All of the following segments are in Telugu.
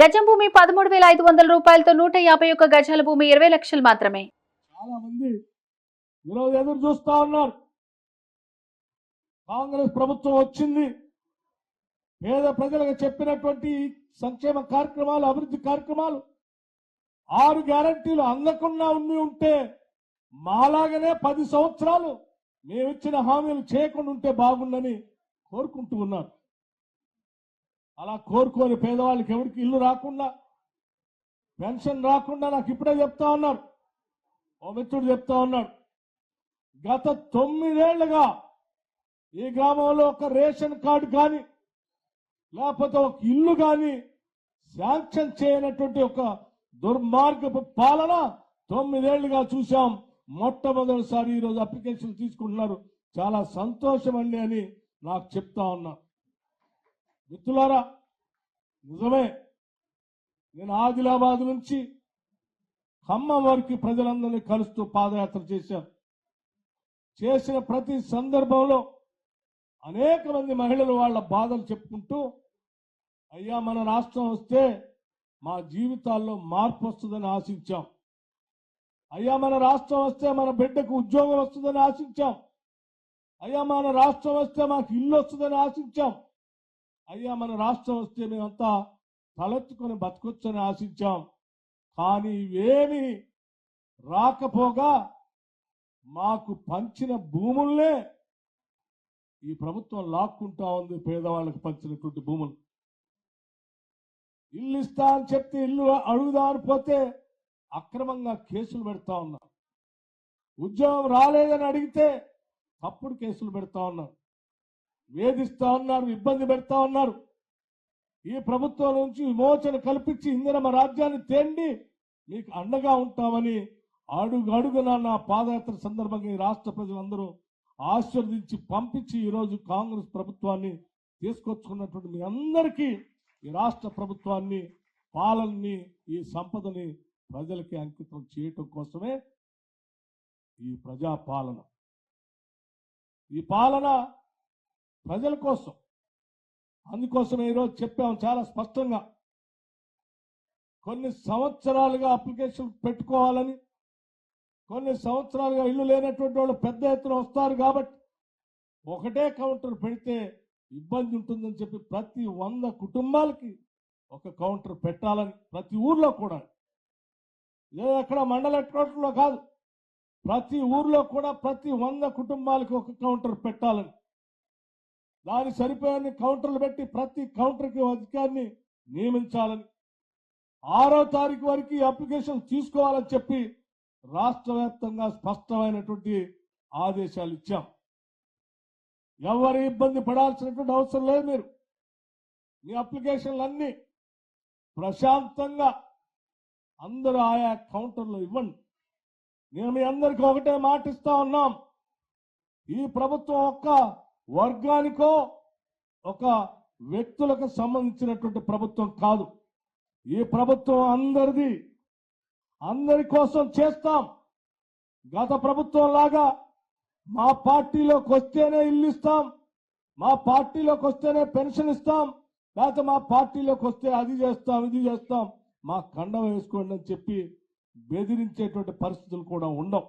గజం భూమి 13,500 రూపాయలతో 151 గజాల భూమి 20 లక్షలు మాత్రమే. చాలా మంది ఈరోజు ఎదురు చూస్తా ఉన్నారు. కాంగ్రెస్ ప్రభుత్వం వచ్చింది, పేద ప్రజలకు చెప్పినటువంటి సంక్షేమ కార్యక్రమాలు, అభివృద్ధి కార్యక్రమాలు, 6 గ్యారంటీలు అందకుండా ఉంటే మాలాగనే 10 సంవత్సరాలు మేమిచ్చిన హామీలు చేయకుండా ఉంటే బాగుందని కోరుకుంటూ ఉన్నారు. అలా కోరుకోని పేదవాళ్ళకి ఎవరికి ఇల్లు రాకుండా, పెన్షన్ రాకుండా నాకు ఇప్పుడే చెప్తా ఉన్నారు, ఓ మిత్రుడు చెప్తా ఉన్నాడు, గత 9 ఏళ్లుగా ఈ గ్రామంలో ఒక రేషన్ కార్డు కానీ లేకపోతే ఒక ఇల్లు కానీ శాంక్షన్ చేయనటువంటి ఒక దుర్మార్గపు పాలన 9 ఏళ్లుగా చూశాం. మొట్టమొదటిసారి ఈరోజు అప్లికేషన్ తీసుకుంటున్నారు. చాలా సంతోషం అండి అని నాకు చెప్తా ఉన్నా. మిత్రులారా, నిజమే, నేను ఆదిలాబాద్ నుంచి ఖమ్మం వరకు ప్రజలందరినీ కలుస్తూ పాదయాత్ర చేశాను. చేసిన ప్రతి సందర్భంలో అనేక మంది మహిళలు వాళ్ళ బాధలు చెప్పుకుంటూ, అయ్యా మన రాష్ట్రం వస్తే మా జీవితాల్లో మార్పు వస్తుందని ఆశించాం, అయ్యా మన రాష్ట్రం వస్తే మన బిడ్డకు ఉద్యోగం వస్తుందని ఆశించాం, అయ్యా మన రాష్ట్రం వస్తే మాకు ఇల్లు వస్తుందని ఆశించాం, అయ్యా మన రాష్ట్రం వస్తే మేమంతా తలెత్తుకొని బతకొచ్చని ఆశించాం. కానీ ఇవేమి రాకపోగా మాకు పంచిన భూముల్నే ఈ ప్రభుత్వం లాక్కుంటా ఉంది. పేదవాళ్ళకు పంచినటువంటి భూములు, ఇల్లు ఇస్తా అని చెప్తే ఇల్లు అడుగుదా అని పోతే అక్రమంగా కేసులు పెడతా ఉన్నారు. ఉద్యోగం రాలేదని అడిగితే తప్పుడు కేసులు పెడతా ఉన్నారు, వేధిస్తా ఉన్నారు, ఇబ్బంది పెడతా ఉన్నారు. ఈ ప్రభుత్వం నుంచి విమోచన కల్పించి ఇందిరమ్మ రాజ్యాన్ని తేండి మీకు అండగా ఉంటామని అడుగడుగున నా పాదయాత్ర సందర్భంగా ఈ రాష్ట్ర ప్రజలందరూ ఆశీర్వదించి పంపించి ఈరోజు కాంగ్రెస్ ప్రభుత్వాన్ని తీసుకొచ్చుకున్నటువంటి మీ అందరికీ ఈ రాష్ట్ర ప్రభుత్వాన్ని, పాలనని, ఈ సంపదని ప్రజలకి అంకితం చేయటం కోసమే ఈ ప్రజాపాలన. ఈ పాలన ప్రజల కోసం. అందుకోసమే ఈరోజు చెప్పాము చాలా స్పష్టంగా, కొన్ని సంవత్సరాలుగా అప్లికేషన్ పెట్టుకోవాలని, కొన్ని సంవత్సరాలుగా ఇల్లు లేనటువంటి వాళ్ళు పెద్ద ఎత్తున వస్తారు కాబట్టి ఒకటే కౌంటర్ పెడితే ఇబ్బంది ఉంటుందని చెప్పి ప్రతి 100 కుటుంబాలకి ఒక కౌంటర్ పెట్టాలని, ప్రతి ఊర్లో కూడా, ఎక్కడ మండల హెడ్ క్వార్టర్లో కాదు, ప్రతి ఊర్లో కూడా ప్రతి 100 కుటుంబాలకి ఒక కౌంటర్ పెట్టాలని, దానికి సరిపోయే కౌంటర్లు పెట్టి ప్రతి కౌంటర్కి అధికారిని నియమించాలని, 6వ తారీఖు వరకు అప్లికేషన్ తీసుకోవాలని చెప్పి రాష్ట్ర వ్యాప్తంగా స్పష్టమైనటువంటి ఆదేశాలు ఇచ్చాం. ఎవరి ఇబ్బంది పడాల్సినటువంటి అవసరం లేదు. మీరు మీ అప్లికేషన్లన్నీ ప్రశాంతంగా అందరూ ఆయా కౌంటర్లో ఇవ్వండి. నేను మీ అందరికీ ఒకటే మాటిస్తా ఉన్నాం, ఈ ప్రభుత్వం ఒక్క వర్గానికో ఒక వ్యక్తులకు సంబంధించినటువంటి ప్రభుత్వం కాదు. ఈ ప్రభుత్వం అందరిది, అందరి కోసం చేస్తాం. గత ప్రభుత్వం లాగా మా పార్టీలోకి వస్తేనే ఇల్లు ఇస్తాం, మా పార్టీలోకి వస్తేనే పెన్షన్ ఇస్తాం, లేకపోతే మా పార్టీలోకి వస్తే అది చేస్తాం ఇది చేస్తాం, మా కండ వేసుకోండి అని చెప్పి బెదిరించేటువంటి పరిస్థితులు కూడా ఉండవు.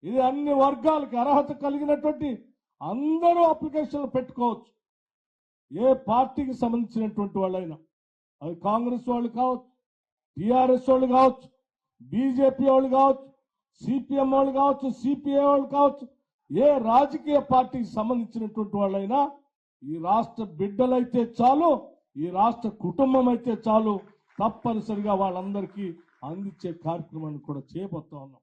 ఇది అన్ని వర్గాలకి అర్హత కలిగినటువంటి అందరూ అప్లికేషన్లు పెట్టుకోవచ్చు. ఏ పార్టీకి సంబంధించినటువంటి వాళ్ళైనా, అది కాంగ్రెస్ వాళ్ళు కావచ్చు, టీఆర్ఎస్ వాళ్ళు కావచ్చు, బీజేపీ వాళ్ళు కావచ్చు, సిపిఎం వాళ్ళు కావచ్చు, సిపిఐ వాళ్ళు కావచ్చు, ఏ రాజకీయ పార్టీకి సంబంధించినటువంటి వాళ్ళైనా ఈ రాష్ట్ర బిడ్డలైతే చాలు, ఈ రాష్ట్ర కుటుంబం అయితే చాలు, తప్పనిసరిగా వాళ్ళందరికీ అందించే కార్యక్రమాన్ని కూడా చేయబోతా ఉన్నాం.